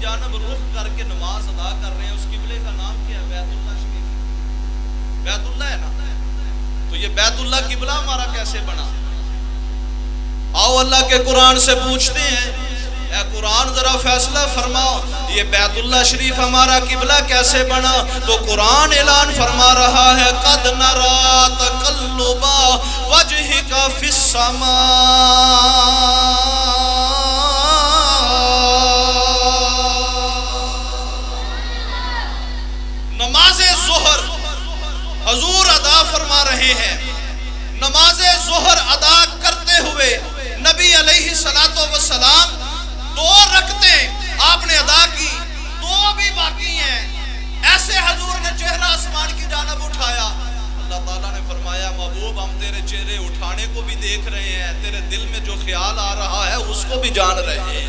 جانب رخ کر کے نماز ادا کر رہے ہیں، اس قبلے کا نام کیا ہے؟ بیت اللہ شریف، بیت اللہ ہے نا. تو یہ بیت اللہ قبلہ ہمارا کیسے بنا؟ آؤ اللہ کے قرآن سے پوچھتے ہیں، اے قرآن ذرا فیصلہ فرماؤ، یہ بیت اللہ شریف ہمارا قبلہ کیسے بنا؟ تو قرآن اعلان فرما رہا ہے، قد نرا تقلب وجہک فی السماء. نماز ظہر حضور ادا فرما رہے ہیں. نماز ظہر ادا کرتے ہوئے نبی علیہ السلام 2 رکعتیں آپ نے ادا کی، 2 بھی باقی ہیں. ایسے حضور نے چہرہ آسمان کی جانب اٹھایا. اللہ تعالیٰ نے فرمایا، محبوب ہم تیرے چہرے اٹھانے کو بھی دیکھ رہے ہیں، تیرے دل میں جو خیال آ رہا ہے اس کو بھی جان رہے ہیں.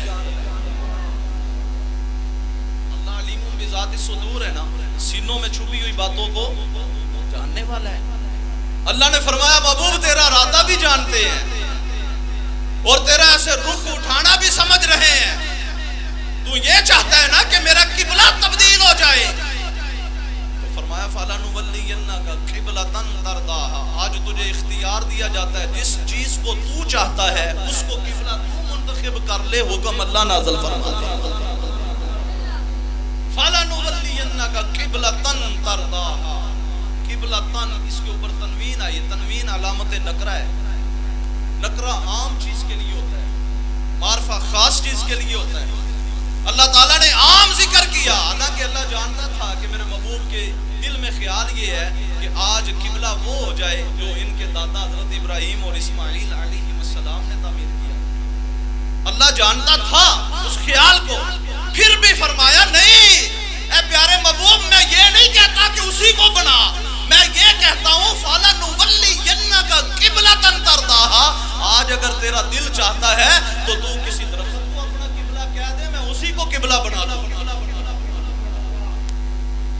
اللہ علیم بذات الصدور ہے نا، سینوں میں چھپی ہوئی باتوں کو جاننے والا ہے. اللہ نے فرمایا، محبوب تیرا ارادہ بھی جانتے ہیں اور تیرا ایسے رخ اٹھانا بھی سمجھ رہے ہیں. تو یہ چاہتا ہے نا کہ میرا قبلہ تبدیل ہو جائے. تو فرمایا فَلَنُوَلِّيَنَّكَ قِبْلَةً تَرْضَاهَا. آج تجھے اختیار دیا جاتا ہے، جس چیز کو تو چاہتا ہے اس کو قبلہ تو منتخب کر لے. حکم اللہ نازل فرماتے ہیں، فَلَنُوَلِّيَنَّكَ قِبْلَةً تَرْضَاهَا. قبلتن، اس کے اوپر تنوین آئی. تنوین علامت نکرہ ہے. نکرہ عام چیز کے لیے ہوتا ہے، معرفہ خاص چیز کے لیے ہوتا ہے. اللہ تعالیٰ نے عام ذکر کیا، حالانکہ اللہ جانتا تھا کہ میرے محبوب کے دل میں خیال یہ ہے کہ آج قبلہ وہ ہو جائے جو ان کے دادا حضرت ابراہیم اور اسماعیل علیہ السلام نے تعمیر کیا. اللہ جانتا تھا اس خیال کو، پھر بھی فرمایا نہیں اے پیارے محبوب، میں یہ نہیں کہتا کہ اسی کو بنا، میں یہ کہتا ہوں فَلَنُوَلِّيَنَّكَ قِبْلَةً تَرْضَاهَا. آج اگر تیرا دل چاہتا ہے تو تو کسی طرف سے تو اپنا قبلہ کہہ دے، میں اسی کو قبلہ بنا دوں.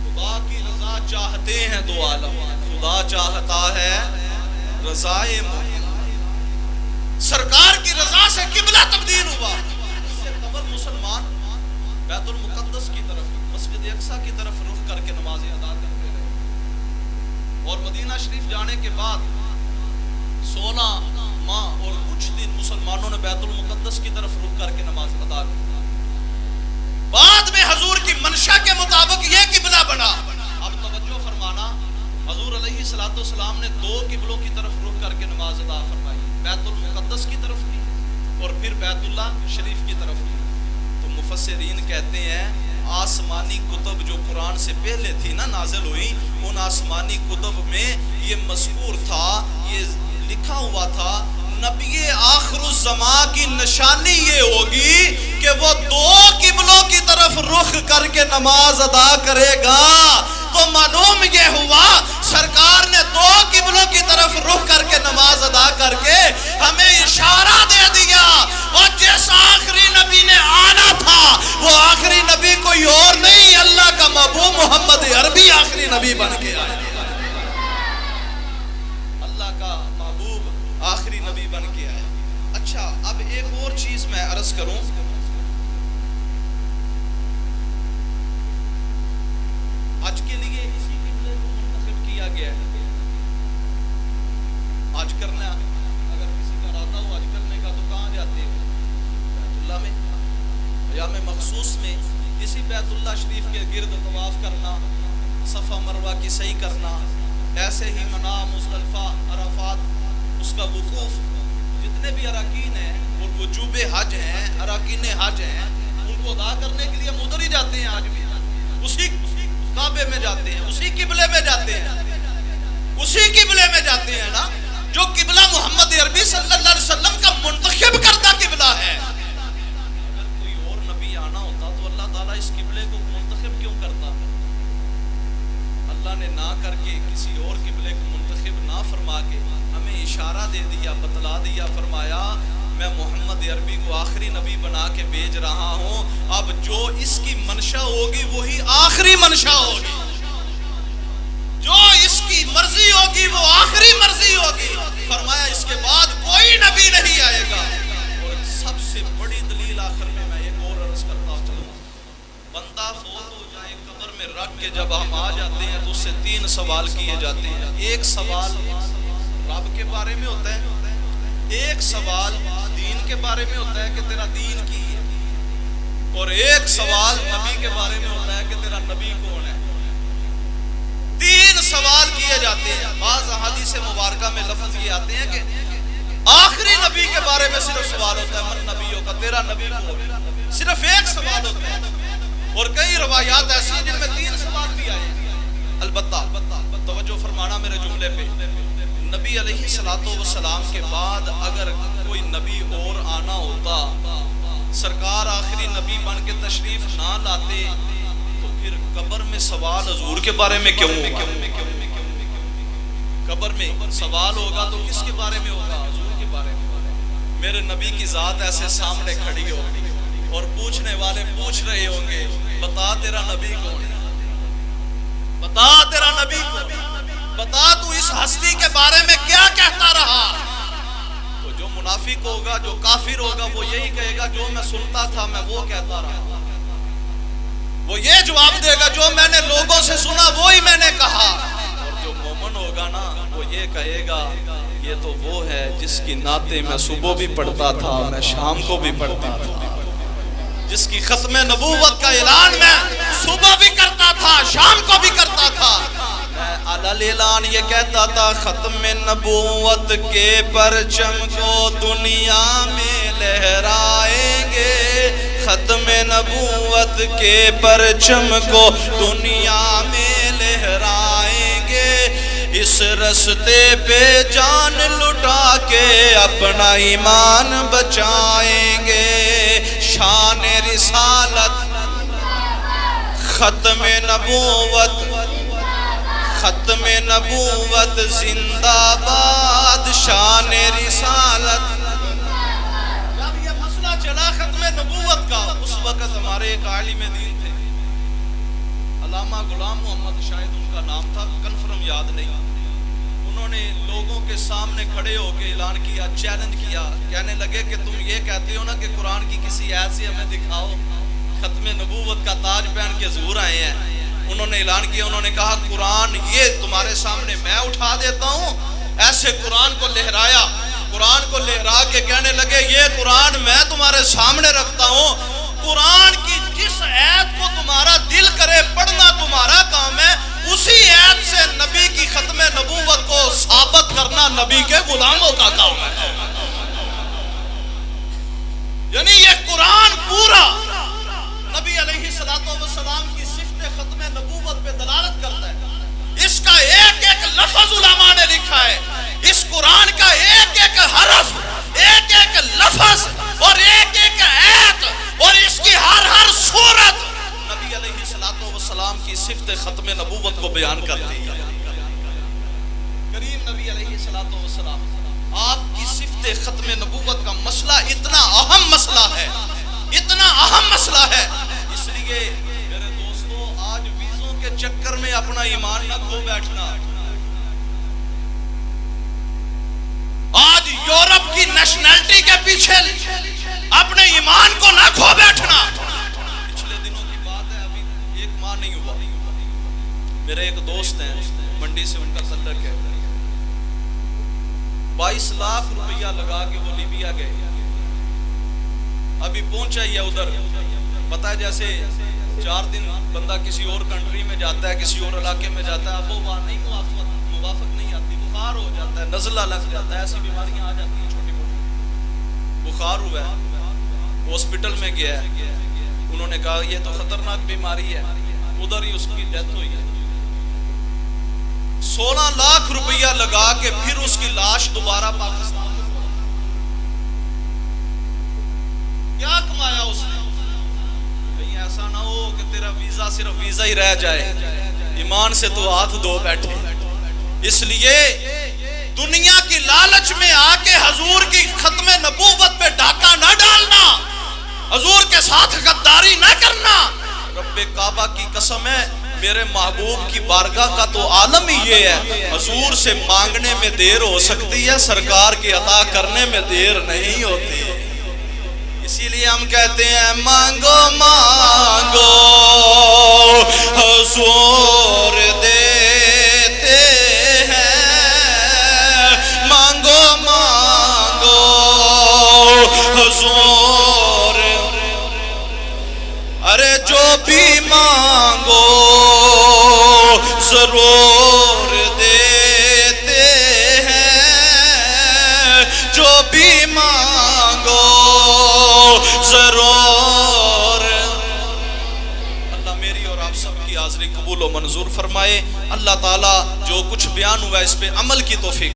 خدا کی رضا چاہتے ہیں 2 عالم، خدا چاہتا ہے رضائے محمد. سرکار کی رضا سے قبلہ تبدیل ہوا. اس سے قبل مسلمان بیت المقدس کی طرف، مسجد اقصی کی طرف رخ کر کے نمازیں ادا کرتے رہے. اور مدینہ شریف جانے کے بعد 16 ماہ اور کچھ دن مسلمانوں نے بیت المقدس کی طرف رخ کر کے نماز ادا کی. بعد میں حضور کی منشا کے مطابق یہ قبلہ بنا. اب توجہ فرمانا، حضور علیہ السلام نے 2 قبلوں کی طرف رخ کر کے نماز ادا فرمائی، بیت المقدس کی طرف کی اور پھر بیت اللہ شریف کی طرف کی. تو مفسرین کہتے ہیں آسمانی کتب جو قرآن سے پہلے تھی نا نازل ہوئی، ان آسمانی کتب میں یہ مذکور تھا، یہ لکھا ہوا تھا، نبی آخر الزمان کی نشانی یہ ہوگی کہ وہ 2 قبلوں کی طرف رخ کر کے نماز ادا کرے گا. تو معلوم یہ ہوا سرکار نے 2 قبلوں کی طرف رخ کر کے نماز ادا کر کے ہمیں اشارہ دے دیا. اور جس آخری نبی نے آنا تھا وہ آخری نبی کوئی اور نہیں، اللہ کا محبوب محمد عربی آخری نبی بن کے آیا. اللہ کا محبوب آخری نبی بن کے آیا. اچھا، اب ایک اور چیز میں عرض کروں. حج کے لیے اسی قبلے کو منتخب کیا گیا ہے. حج کرنا، اگر کسی کا ارادہ ہو حج کرنے کا تو کہاں جاتے ہیں؟ بیت اللہ میں، ایام مخصوص میں اسی بیت اللہ شریف کے گرد طواف کرنا، صفا مروہ کی سعی کرنا، ایسے ہی منا، مزدلفہ، عرفات، اس کا وقوف، جتنے بھی اراکین ہیں اور وجوب حج ہیں، اراکین حج ہیں، ان کو ادا کرنے کے لیے ہم ادھر ہی جاتے ہیں. آج بھی اسی کعبے میں جاتے ہیں، اسی قبلے میں جاتے ہیں، اسی قبلے میں جاتے ہیں نا جو قبلہ محمد عربی صلی اللہ علیہ وسلم کا منتخب کردہ قبلہ ہے. اگر کوئی اور نبی آنا ہوتا تو اللہ تعالیٰ اس قبلے کو منتخب کیوں کرتا؟ اللہ نے نہ کر کے کسی اور قبلے کو منتخب نہ فرما کے ہمیں اشارہ دے دیا، بتلا دیا، فرمایا میں محمد عربی کو آخری نبی بنا کے بھیج رہا ہوں. اب جو اس کی منشا ہوگی وہی آخری منشا ہوگی، جو اس کی مرضی ہوگی وہ آخری مرضی ہوگی. فرمایا اس کے بعد کوئی نبی نہیں آئے گا. اور سب سے بڑی دلیل آخر میں ایک اور عرض کرتا چلوں. بندہ فوت ہو جائے قبر میں رکھ کے جب ہم آ جاتے ہیں تو اس سے 3 سوال کیے جاتے ہیں. ایک سوال رب کے بارے میں ہوتا ہے, ایک سوال دین کے بارے میں ہوتا ہے کہ تیرا دین کی ہے, اور ایک سوال نبی کے بارے میں ہوتا ہے کہ تیرا نبی کون ہے. 3 سوال کیے جاتے ہیں. بعض احادیث مبارکہ میں لفظ یہ آتے ہیں کہ آخری نبی کے بارے میں صرف سوال ہوتا ہے, من نبیوں کا, تیرا نبی کون ہے, صرف ایک سوال ہوتا ہے. اور کئی روایات ایسی ہیں جن میں 3 سوال بھی آئے ہیں. البتہ توجہ فرمانا میرے جملے پہ, نبی علیہ السلام کے بعد اگر کوئی نبی اور آنا ہوتا, سرکار آخری نبی بن کے تشریف نہ لاتے, تو پھر قبر میں سوال حضور کے بارے میں کیوں ہوگا؟ قبر میں سوال ہوگا تو کس کے بارے میں ہوگا؟ حضور کے بارے میں. میرے نبی کی ذات ایسے سامنے کھڑی ہوگی اور پوچھنے والے پوچھ رہے ہوں گے, بتا تیرا نبی کون ہے, بتا تیرا نبی کون ہے, بتا تو اس ہستی کے بارے میں کیا کہتا رہا. تو جو منافق ہوگا, جو کافر ہوگا, وہ یہی کہے گا جو میں سنتا تھا میں وہ کہتا رہا. وہ یہ جواب دے گا جو میں نے لوگوں سے سنا وہی میں نے کہا. اور جو مومن ہوگا نا, وہ یہ کہے گا یہ تو وہ ہے جس کی نعتیں میں صبح بھی پڑھتا تھا, میں شام کو بھی پڑھتا تھا, جس کی ختم نبوت کا اعلان میں صبح بھی کرتا تھا شام کو بھی کرتا تھا. اعلان یہ کہتا تھا ختم نبوت کے پرچم کو دنیا میں لہرائیں گے, ختم نبوت کے پرچم کو دنیا میں لہرائیں گے, اس رستے پہ جان لٹا کے اپنا ایمان بچائیں گے. شان رسالت ختم نبوت, ختم نبوت زندہ باد, شان رسالت. جب یہ مسئلہ چلا ختم نبوت کا, اس وقت ہمارے ایک عالم دین تھے, علامہ غلام محمد شاید ان کا نام تھا, کنفرم یاد نہیں. انہوں نے لوگوں کے سامنے کھڑے ہو کے اعلان کیا, چیلنج کیا, کہنے لگے کہ تم یہ کہتے ہو نا کہ قرآن کی کسی آیت سے ہمیں دکھاؤ, ختم نبوت کا تاج پہن کے حضور آئے ہیں. انہوں نے اعلان کیا, انہوں نے کہا قرآن یہ تمہارے سامنے میں اٹھا دیتا ہوں. ایسے قرآن کو لہرایا, قرآن کو لہرا کے کہنے لگے یہ قرآن میں تمہارے سامنے رکھتا ہوں. قرآن کی جس آیت کو تمہارا دل کرے پڑھنا تمہارا کام ہے, اسی آیت سے نبی کی ختم نبوت کو ثابت کرنا نبی کے غلاموں کا کام ہے. یعنی یہ قرآن پورا نبی علیہ السلام کی صفت ختم نبوت پہ دلالت کرتا ہے. اس کا ایک ایک لفظ علماء نے لکھا ہے, اس قرآن کا ایک ایک حرف, ایک ایک لفظ اور ایک ایک آیت اور اس کی ہر صورت نبی علیہ السلام کی صفت ختم نبوت کو بیان کرتی ہے. کریم نبی علیہ السلام آپ کی صفت ختم نبوت کا مسئلہ اتنا اہم مسئلہ ہے, اتنا اہم مسئلہ ہے. اس لیے میرے دوستو آج ویزوں کے چکر میں اپنا ایمان نہ کھو بیٹھنا. آج یورپ کی نیشنلٹی کے پیچھے اپنے ایمان کو نہ کھو بیٹھنا. پچھلے دنوں کی بات ہے, ابھی 1 ماہ نہیں ہوا, میرے ایک دوست ہیں منڈی سے, ان کا تعلق ہے, 22 لاکھ روپیہ لگا کے وہ لیبیا گئے. ابھی پہنچا ہی ہے ادھر. پتہ ہے جیسے 4 دن بندہ کسی اور کنٹری میں جاتا ہے, کسی اور علاقے میں جاتا ہے, اب وہ وہاں نہیں موافق نہیں آتی, بخار ہو جاتا ہے, نزلہ لگ جاتا ہے, ایسی بیماریاں آ جاتی ہیں چھوٹی موٹی. بخار ہوا ہے, ہاسپٹل میں گیا ہے, انہوں نے کہا یہ تو خطرناک بیماری ہے, ادھر ہی اس کی ڈیتھ ہوئی ہے. 16 لاکھ روپیہ لگا کے پھر اس کی لاش دوبارہ پاکستان کیا کمایا اس نے. کہیں ایسا نہ ہو کہ تیرا ویزا صرف ویزا ہی رہ جائے, ایمان سے تو ہاتھ دھو بیٹھے. اس لیے دنیا کی لالچ میں آ کے حضور کی ختم نبوت پہ ڈاکہ نہ ڈالنا, حضور کے ساتھ غداری نہ کرنا. رب کعبہ کی قسم ہے, میرے محبوب کی بارگاہ کا تو عالم ہی یہ ہے, حضور سے مانگنے میں دیر ہو سکتی ہے, سرکار کی عطا کرنے میں دیر نہیں ہوتی. اسی لیے ہم کہتے ہیں مانگو مانگو ضرور دیتے ہیں جو بھی مانگو ضرور۔ اللہ میری اور آپ سب کی حاضری قبول و منظور فرمائے۔ اللہ تعالیٰ جو کچھ بیان ہوا اس پہ عمل کی توفیق